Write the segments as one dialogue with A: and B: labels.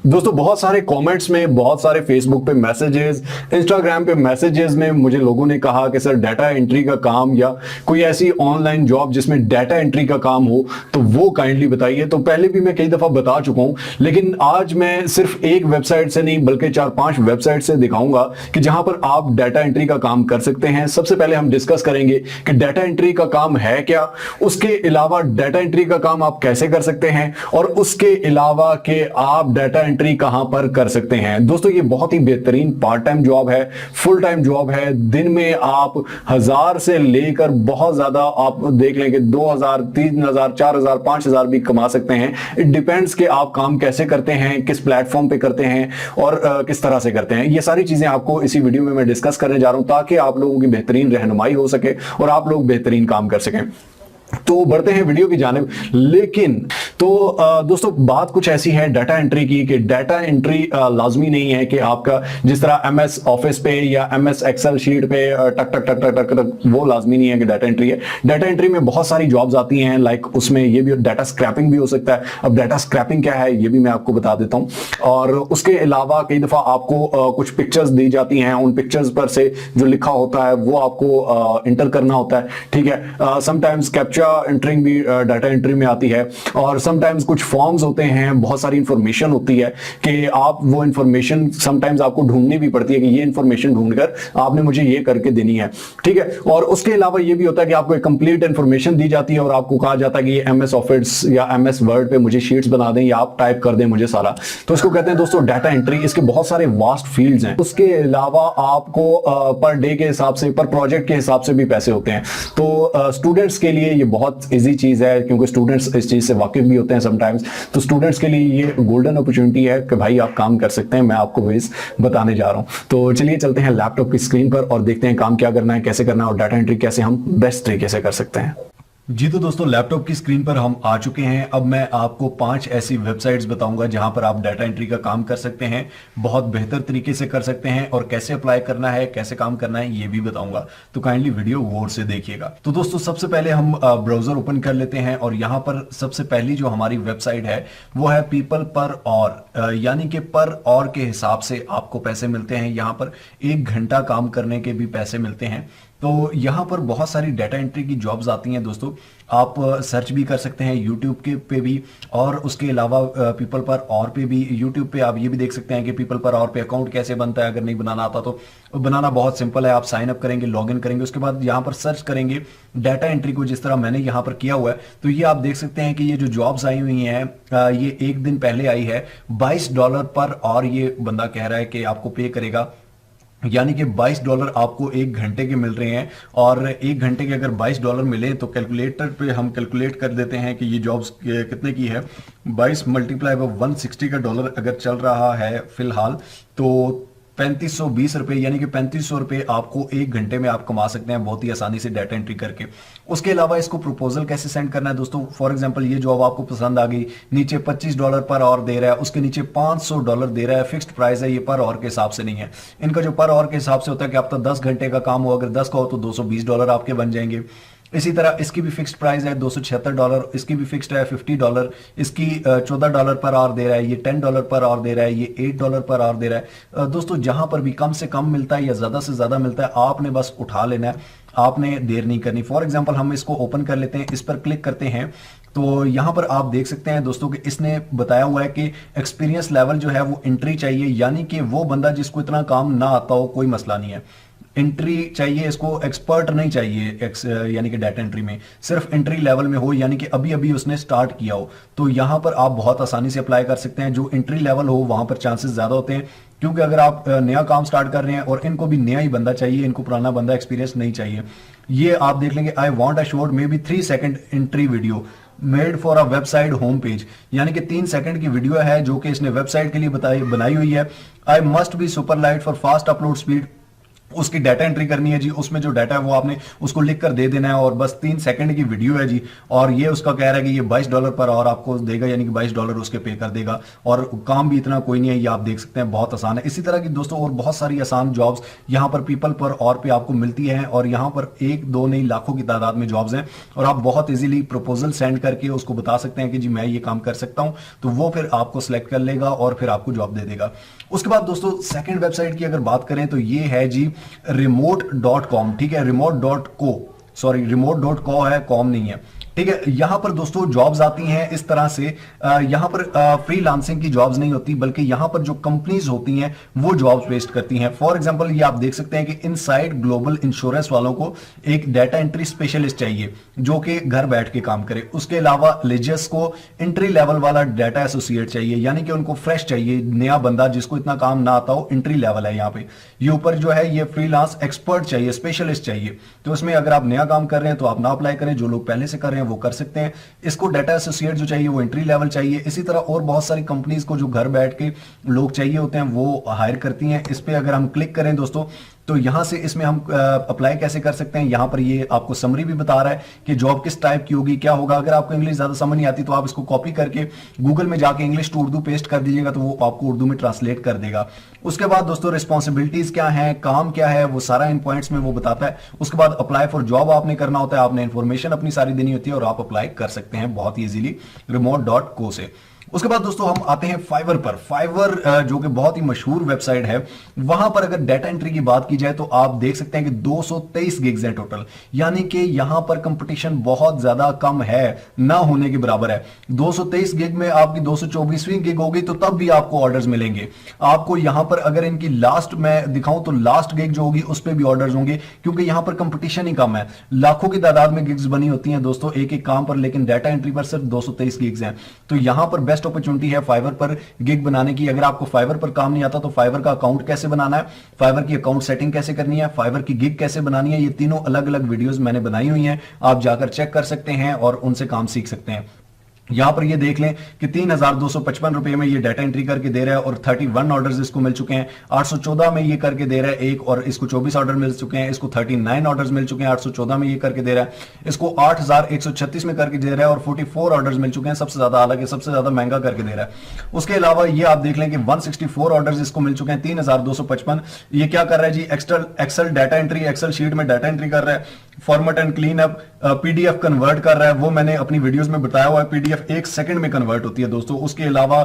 A: दोस्तों बहुत सारे कमेंट्स में, बहुत सारे फेसबुक पे मैसेजेस, इंस्टाग्राम पे मैसेजेस में मुझे लोगों ने कहा कि सर डाटा एंट्री का काम या कोई ऐसी ऑनलाइन जॉब जिसमें डाटा एंट्री का काम हो तो वो काइंडली बताइए। तो पहले भी मैं कई दफा बता चुका हूं, लेकिन आज मैं सिर्फ एक वेबसाइट से नहीं बल्कि 4-5 वेबसाइट से दिखाऊंगा कि जहां पर आप डाटा एंट्री का काम कर सकते हैं। सबसे पहले हम डिस्कस करेंगे कि डाटा एंट्री का काम है क्या, उसके अलावा डाटा एंट्री का काम आप कैसे कर सकते हैं, और उसके अलावा कि आप डाटा एंट्री कहां पर कर सकते हैं। दोस्तों ये बहुत ही बेहतरीन पार्ट टाइम जॉब है, फुल टाइम जॉब है। दिन में आप 1000 से लेकर बहुत ज्यादा आप देख लेंगे 2000, 3000, 4000, 5000 भी कमा सकते हैं। इट डिपेंड्स कि आप काम कैसे करते हैं, किस प्लेटफॉर्म पे करते हैं और किस तरह से करते हैं। ये सारी चीजें आपको इसी वीडियो में मैं डिस्कस करने जा रहा हूं ताकि आप लोगों की बेहतरीन रहनुमाई हो सके और आप लोग बेहतरीन काम कर सकें। तो बढ़ते हैं वीडियो की जानिब। लेकिन तो दोस्तों बात कुछ ऐसी है डाटा एंट्री की कि डाटा एंट्री लाजमी नहीं है कि आपका जिस तरह एमएस ऑफिस पे या एमएस एक्सेल शीट पे टक टक टक टक टक टक, वो लाजमी नहीं है कि डाटा एंट्री है। डाटा एंट्री में बहुत सारी जॉब्स आती हैं, लाइक उसमें ये भी डाटा स्क्रैपिंग भी हो सकता है। अब डाटा स्क्रैपिंग क्या है ये भी मैं आपको बता देता हूं। और उसके अलावा कई दफा आपको कुछ पिक्चर्स दी जाती हैं, उन पिक्चर्स पर से जो लिखा होता है वो आपको इंटर करना होता है। ठीक है, समटाइम्स कैप्चा एंटरिंग भी डाटा एंट्री में आती है, और समटाइम्स कुछ फॉर्म्स होते हैं, बहुत सारी इंफॉर्मेशन होती है कि आप वो इंफॉर्मेशन समटाइम्स आपको ढूंढनी भी पड़ती है कि ये इंफॉर्मेशन ढूंढकर आपने मुझे ये करके देनी है। ठीक है, और उसके अलावा ये भी होता है कि आपको एक कंप्लीट इंफॉर्मेशन दी जाती है और आपको कहा जाता है कि ये एमएस ऑफिस या एमएस वर्ड पे मुझे शीट्स बना दें या आप टाइप कर दें मुझे सारा। तो इसको कहते हैं दोस्तों डाटा एंट्री। इसके बहुत सारे वास्ट फील्ड्स हैं। उसके अलावा आपको पर डे के हिसाब से, पर प्रोजेक्ट के हिसाब से भी पैसे होते हैं। तो स्टूडेंट्स के लिए ये बहुत इजी चीज है क्योंकि स्टूडेंट्स इस चीज से वाकिफ भी होते हैं समटाइम्स। तो स्टूडेंट्स के लिए ये गोल्डन अपॉर्चुनिटी है कि भाई आप काम कर सकते हैं। मैं आपको वेज बताने जा रहा हूं। तो चलिए चलते हैं लैपटॉप की स्क्रीन पर और देखते हैं काम क्या करना है, कैसे करना है और डाटा एंट्री कैसे हम बेस्ट तरीके से कर सकते हैं। जी तो दोस्तों लैपटॉप की स्क्रीन पर हम आ चुके हैं। अब मैं आपको 5 ऐसी वेबसाइट्स बताऊंगा जहां पर आप डाटा एंट्री का काम कर सकते हैं, बहुत बेहतर तरीके से कर सकते हैं, और कैसे अप्लाई करना है, कैसे काम करना है ये भी बताऊंगा। तो काइंडली वीडियो गौर से देखिएगा। तो दोस्तों सबसे पहले हम ब्राउजर ओपन कर लेते हैं और यहां पर सबसे पहली जो हमारी वेबसाइट है वो है पीपल पर और, यानी कि पर और के हिसाब से आपको पैसे मिलते हैं। यहां पर 1 घंटा काम करने के भी पैसे मिलते हैं। तो यहाँ पर बहुत सारी डाटा एंट्री की जॉब्स आती हैं दोस्तों। आप सर्च भी कर सकते हैं यूट्यूब के पे भी, और उसके अलावा पीपल पर और पे भी। यूट्यूब पे आप ये भी देख सकते हैं कि पीपल पर और पे अकाउंट कैसे बनता है। अगर नहीं बनाना आता तो बनाना बहुत सिंपल है। आप साइन अप करेंगे, लॉगिन करेंगे, उसके बाद यहाँ पर सर्च करेंगे डाटा एंट्री को, जिस तरह मैंने यहाँ पर किया हुआ है। तो ये आप देख सकते हैं कि ये जो जॉब्स आई हुई हैं ये 1 दिन पहले आई है। $22 पर और ये बंदा कह रहा है कि आपको पे करेगा, यानी कि $22 आपको 1 घंटे के मिल रहे हैं। और 1 घंटे के अगर $22 मिले तो कैलकुलेटर पे हम कैलकुलेट कर देते हैं कि ये जॉब्स कितने की है। 22 मल्टीप्लाई बाय 160 का डॉलर अगर चल रहा है फिलहाल, तो 3520 रुपए, यानी कि 3500 रुपए आपको 1 घंटे में आप कमा सकते हैं बहुत ही आसानी से डाटा एंट्री करके। उसके अलावा इसको प्रपोजल कैसे सेंड करना है दोस्तों। फॉर एग्जांपल ये जॉब आपको पसंद आ गई, नीचे $25 पर आवर दे रहा है, उसके नीचे $500 दे रहा है। फिक्स्ड प्राइस है, ये पर आवर के हिसाब से नहीं है। इनका जो पर आवर के हिसाब से होता है कि आपका 10 घंटे का काम हो, अगर 10 का हो तो $220 आपके बन जाएंगे। इसी तरह इसकी भी फिक्स्ड प्राइस है $276, इसकी भी फिक्स्ड है $50, इसकी $14 पर आवर दे रहा है, ये $10 पर आवर दे रहा है, ये $8 पर आवर दे रहा है। दोस्तों जहां पर भी कम से कम मिलता है या ज्यादा से ज्यादा मिलता है, आपने बस उठा लेना है, आपने देर नहीं करनी। फॉर एग्जाम्पल हम इसको ओपन कर लेते हैं, इस पर क्लिक करते हैं तो यहां पर आप देख सकते हैं दोस्तों कि इसने बताया हुआ है कि एक्सपीरियंस लेवल जो है वो एंट्री चाहिए, यानी कि वो बंदा जिसको इतना काम ना आता हो कोई मसला नहीं है, एंट्री चाहिए इसको, एक्सपर्ट नहीं चाहिए। यानी कि डाटा एंट्री में सिर्फ एंट्री लेवल में हो, यानी कि अभी अभी उसने स्टार्ट किया हो। तो यहां पर आप बहुत आसानी से अप्लाई कर सकते हैं। जो एंट्री लेवल हो वहां पर चांसेस ज्यादा होते हैं, क्योंकि अगर आप नया काम स्टार्ट कर रहे हैं और इनको भी नया ही बंदा चाहिए, इनको पुराना बंदा एक्सपीरियंस नहीं चाहिए। ये आप देख लेंगे, I want a short may be 3 second entry video made for a website home page, यानी कि 3 सेकंड की वीडियो है जो कि इसने वेबसाइट के लिए बनाई हुई है। I must be super light for fast upload speed, उसकी डाटा एंट्री करनी है जी। उसमें जो डाटा है वो आपने उसको लिख कर दे देना है और बस 3 सेकंड की वीडियो है जी। और ये उसका कह रहा है कि ये $22 पर आवर आपको देगा, यानी कि $22 उसके पे कर देगा। और काम भी इतना कोई नहीं है, ये आप देख सकते हैं, बहुत आसान है। इसी तरह की दोस्तों और बहुत सारी आसान जॉब्स यहाँ पर पीपल पर और पे आपको मिलती है। और यहाँ पर एक दो नहीं लाखों की तादाद में जॉब्स हैं और आप बहुत इजीली प्रपोजल सेंड करके उसको बता सकते हैं कि जी मैं ये काम कर सकता हूं, तो वो फिर आपको सिलेक्ट कर लेगा और फिर आपको जॉब दे देगा। उसके बाद दोस्तों सेकंड वेबसाइट की अगर बात करें तो ये है जी remote.com। ठीक है, remote.co है, कॉम नहीं है। ठीक है, यहां पर दोस्तों जॉब्स आती हैं इस तरह से। यहां पर फ्रीलांसिंग की जॉब्स नहीं होती, बल्कि यहां पर जो कंपनीज होती हैं वो जॉब्स पेस्ट करती हैं। फॉर एग्जांपल ये आप देख सकते हैं कि इनसाइड ग्लोबल इंश्योरेंस वालों को एक डाटा एंट्री स्पेशलिस्ट चाहिए जो कि घर बैठ के काम करे। उसके अलावा लेजियस को एंट्री लेवल वाला डाटा एसोसिएट चाहिए, यानी कि उनको फ्रेश चाहिए, नया बंदा जिसको इतना काम ना आता हो, एंट्री लेवल है यहाँ पे। ये ऊपर जो है ये फ्रीलांस एक्सपर्ट चाहिए, स्पेशलिस्ट चाहिए। तो इसमें अगर आप नया काम कर रहे हैं तो आप ना अप्लाई करें, जो लोग पहले से कर रहे हैं वो कर सकते हैं। इसको डाटा एसोसिएट जो चाहिए वो एंट्री लेवल चाहिए। इसी तरह और बहुत सारी कंपनीज को जो घर बैठ के लोग चाहिए होते हैं वो हायर करती हैं। इस पे अगर हम क्लिक करें दोस्तों तो यहां से इसमें हम अप्लाई कैसे कर सकते हैं, यहां पर ये आपको समरी भी बता रहा है कि जॉब किस टाइप की होगी, क्या होगा। अगर आपको इंग्लिश ज्यादा समझ नहीं आती तो आप इसको कॉपी करके गूगल में जाके इंग्लिश टू उर्दू पेस्ट कर दीजिएगा तो वो आपको उर्दू में ट्रांसलेट कर देगा। उसके बाद दोस्तों रिस्पॉन्सिबिलिटीज क्या है, काम क्या है, वो सारा इन पॉइंट्स में वो बताता है। उसके बाद अप्लाई फॉर जॉब आपने करना होता है, आपने इंफॉर्मेशन अपनी सारी देनी होती है और आप अप्लाई कर सकते हैं बहुत ही इजीली remote.co से। उसके बाद दोस्तों हम आते हैं फाइवर पर। फाइवर जो कि बहुत ही मशहूर वेबसाइट है, वहां पर अगर डाटा एंट्री की बात की जाए तो आप देख सकते हैं कि 223 गिग्स हैं टोटल, यानी कि यहां पर कंपटीशन बहुत ज्यादा कम है, ना होने के बराबर है। 223 गिग में आपकी 224वीं गिग होगी तो तब भी आपको ऑर्डर्स मिलेंगे। आपको यहां पर अगर इनकी लास्ट में दिखाऊं तो लास्ट गिग जो होगी उस पर भी ऑर्डर्स होंगे, क्योंकि यहां पर कंपटीशन ही कम है। लाखों की तादाद में गिग्स बनी होती हैं दोस्तों एक एक काम पर, लेकिन डाटा एंट्री पर सिर्फ 223 गिग्स हैं। तो यहां पर बेस्ट अपॉर्चुनिटी है फाइवर पर गिग बनाने की। अगर आपको फाइवर पर काम नहीं आता तो फाइवर का अकाउंट कैसे बनाना है, फाइवर की अकाउंट सेटिंग कैसे करनी है, फाइवर की गिग कैसे बनानी है, ये तीनों अलग अलग वीडियोस मैंने बनाई हुई हैं, आप जाकर चेक कर सकते हैं और उनसे काम सीख सकते हैं। यहां पर ये देख लें कि 3,255 रुपए में ये डाटा एंट्री करके दे रहा है और 31 ऑर्डर्स इसको मिल चुके हैं। 814 में ये करके दे रहा है एक, और इसको 24 ऑर्डर मिल चुके हैं। इसको 39 ऑर्डर्स मिल चुके हैं, 814 में ये करके दे रहा है। इसको 8,136 में करके दे रहा है और 44 ऑर्डर्स मिल चुके हैं। सबसे ज्यादा, हालांकि सबसे ज्यादा महंगा करके दे रहा है। उसके अलावा ये आप देख लें कि 164 ऑर्डर्स इसको मिल चुके हैं, 3,255। ये क्या कर रहा है जी, Excel data entry, Excel sheet में डाटा एंट्री कर रहा है। Format and clean up, PDF convert कर रहा है, वो मैंने अपनी वीडियोस में बताया हुआ है। पीडीएफ 1 सेकंड में कन्वर्ट होती है दोस्तों। उसके अलावा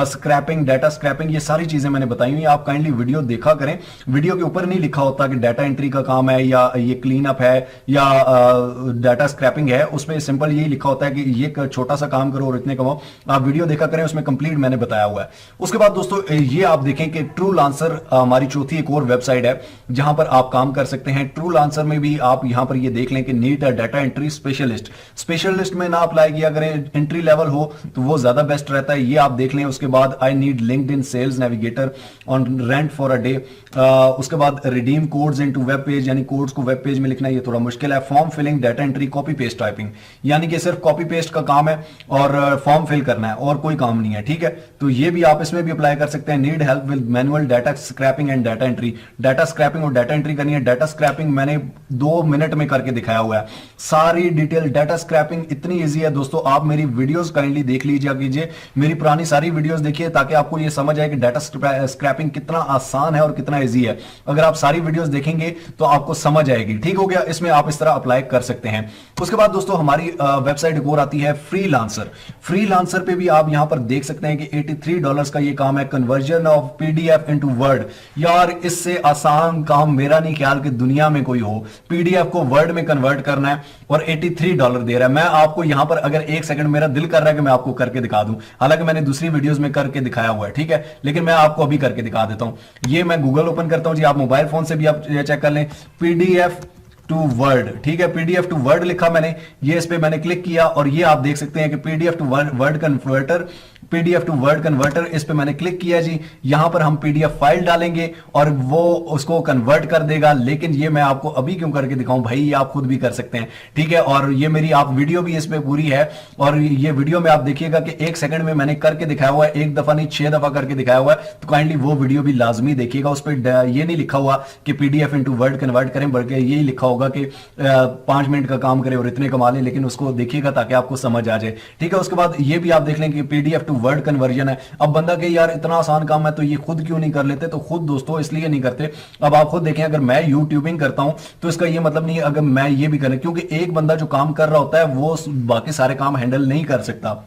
A: स्क्रैपिंग, डाटा स्क्रैपिंग, ये सारी चीजें मैंने बताई हुई हैं, आप काइंडली वीडियो देखा करें। वीडियो के ऊपर नहीं लिखा होता कि डाटा एंट्री का काम है या ये क्लीन अप है या डाटा स्क्रैपिंग है, उसमें सिंपल यही लिखा होता है कि ये छोटा सा काम करो और इतने कमाओ। आप वीडियो देखा करें, उसमें कंप्लीट मैंने बताया हुआ है। उसके बाद दोस्तों ये आप देखें कि ट्रू लांसर हमारी चौथी एक और वेबसाइट है जहां पर आप काम कर सकते हैं। ट्रू लांसर में भी आप यहां पर ये देख लें कि नीट डाटा एंट्री स्पेशलिस्ट में ना अप्लाई किया करें, एंट्री लेवल हो तो वो ज्यादा बेस्ट रहता है, ये आप देख लें। उसके बाद I need LinkedIn Sales Navigator on rent for a day. उसके बाद redeem codes into web page, यानी कोड्स को वेब पेज में लिखना ये थोड़ा मुश्किल है। Form filling, data entry, copy paste typing, यानी कि सिर्फ कॉपी पेस्ट का काम है और फॉर्म फिल करना है और कोई काम नहीं है। ठीक है, तो ये भी आप इसमें भी अप्लाई कर सकते हैं। Need help with manual data scraping and data entry, data scraping और डाटा एंट्री करनी है। डाटा स्क्रैपिंग मैंने 2 मिनट में करके दिखाया हुआ है, सारी डिटेल। डाटा स्क्रैपिंग इतनी इजी है दोस्तों, आप मेरी वीडियोस काइंडली देख लीजिए कीजिए, मेरी पुरानी सारी वीडियोस देखिए ताकि आपको ये समझ आए कि डाटा स्क्रैपिंग कितना आसान है और कितना इजी है। अगर आप सारी वीडियोस देखेंगे तो आपको समझ आएगी। ठीक हो गया, इसमें आप इस तरह अप्लाई कर सकते हैं। उसके बाद दोस्तों हमारी वेबसाइट एक और आती है फ्रीलांसर। फ्रीलांसर पे भी आप यहां पर देख सकते हैं कि $83 का ये काम है, conversion of PDF into word. यार इससे आसान काम मेरा नहीं ख्याल कि दुनिया में कोई हो। पीडीएफ को वर्ड में कन्वर्ट करना है और $83 दे रहा है। मैं आपको यहां पर अगर 1 सेकंड मेरा दिल कर रहा है कि मैं आपको करके दिखा दूं, हालांकि मैंने दूसरी वीडियोस में करके दिखाया हुआ है, ठीक है, लेकिन मैं आपको अभी करके दिखा देता हूं। ये मैं गूगल ओपन करता हूं जी, आप मोबाइल फोन से भी आप चेक कर लें, पीडीएफ टू वर्ड, ठीक है, पीडीएफ टू वर्ड लिखा मैंने, ये इस पे मैंने क्लिक किया और ये आप देख सकते हैं कि PDF to Word converter, PDF to Word converter, इस पे मैंने क्लिक किया जी। यहां पर हम पीडीएफ फाइल डालेंगे और वो उसको कन्वर्ट कर देगा। लेकिन ये मैं आपको अभी क्यों करके दिखाऊं भाई, ये आप खुद भी कर सकते हैं, ठीक है। और ये मेरी आप वीडियो भी इस पे पूरी है और ये वीडियो में आप देखिएगा कि 1 सेकंड में मैंने करके दिखाया हुआ है, 1 दफा नहीं 6 दफा करके दिखाया हुआ है। तो काइंडली वो वीडियो भी लाजमी देखिएगा। उस पर ये नहीं लिखा हुआ कि पीडीएफ इनटू वर्ड कन्वर्ट करें, बल्कि यही लिखा होगा कि 5 मिनट का काम करें और इतने कमा लें। लेकिन उसको देखिएगा ताकि आपको समझ आ जाए, ठीक है। उसके बाद ये भी आप देख लें कि पीडीएफ टू वर्ड कन्वर्जन है। अब बंदा के यार इतना आसान काम है तो ये खुद क्यों नहीं कर लेते, तो खुद दोस्तों इसलिए नहीं करते। अब आप खुद देखें, अगर मैं यूट्यूबिंग करता हूं तो इसका ये मतलब नहीं है अगर मैं ये भी करें, क्योंकि एक बंदा जो काम कर रहा होता है वो बाकी सारे काम हैंडल नहीं कर सकता,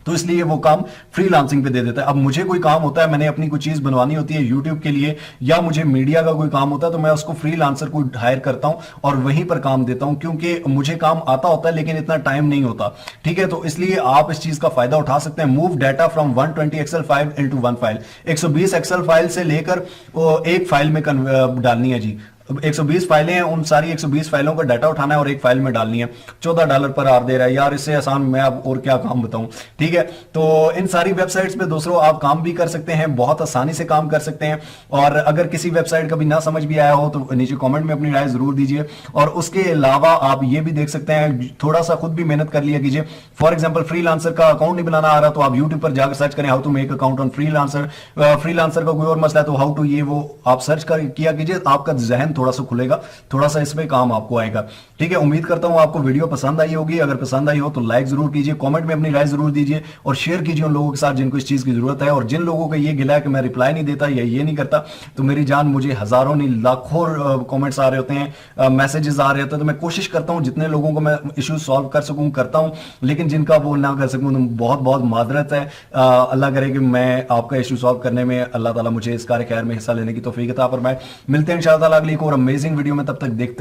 A: तो इसलिए वो काम फ्रीलांसिंग पे दे देता है। अब मुझे कोई काम होता है, मैंने अपनी कोई चीज बनवानी होती है यूट्यूब के लिए, या मुझे मीडिया का कोई काम होता है, तो मैं उसको फ्रीलांसर को हायर करता हूं और वहीं पर काम देता हूं, क्योंकि मुझे काम आता होता है लेकिन इतना टाइम नहीं होता, ठीक है। तो इसलिए आप इस चीज का फायदा उठा सकते हैं। Move data from 120 Excel file into 1 file, 120 Excel file से लेकर एक फाइल में डालनी है जी। 120 फाइलें हैं, उन सारी 120 फाइलों का डाटा उठाना है और एक फाइल में डालनी है। $14 पर आवर दे रहा है यार, इससे आसान मैं अब और क्या काम बताऊं, ठीक है। तो इन सारी वेबसाइट्स पे दोस्तों आप काम भी कर सकते हैं, बहुत आसानी से काम कर सकते हैं। और अगर किसी वेबसाइट का भी ना समझ भी आया हो तो नीचे कॉमेंट में अपनी राय जरूर दीजिए। और उसके अलावा आप ये भी देख सकते हैं, थोड़ा सा खुद भी मेहनत कर लिया कीजिए। फॉर एग्जाम्पल फ्रीलांसर का अकाउंट नहीं बनाना आ रहा तो आप यूट्यूब पर जाकर सर्च करें how to make account on Freelancer. Freelancer का कोई और मसला है तो हाउ टू ये वो आप सर्च किया कीजिए, आपका जहन थोड़ा सा खुलेगा, थोड़ा सा इसमें काम आपको आएगा, ठीक है। उम्मीद करता हूं आपको वीडियो पसंद आई होगी। अगर पसंद आई हो तो लाइक जरूर कीजिए, कमेंट में अपनी राय जरूर दीजिए और शेयर कीजिए उन लोगों के साथ जिनको इस चीज की जरूरत है। और जिन लोगों का ये गिला है कि मैं रिप्लाई नहीं देता या ये नहीं करता, तो मेरी जान, मुझे हजारों नहीं लाखों कमेंट्स आ रहे होते हैं, मैसेजेस आ रहे होते हैं, तो मैं कोशिश करता हूं जितने लोगों को मैं इश्यू सॉल्व कर सकूं करता हूं, लेकिन जिनका वो ना कर सकूं तो बहुत बहुत मादरत है। अल्लाह करे कि मैं आपका इश्यू सॉल्व करने में, अल्लाह ताला मुझे इस कार्य खैर में हिस्सा लेने की तौफीक अता फरमाए। मिलते हैं इंशाअल्लाह अगली एक और अमेजिंग वीडियो में, तब तक देखते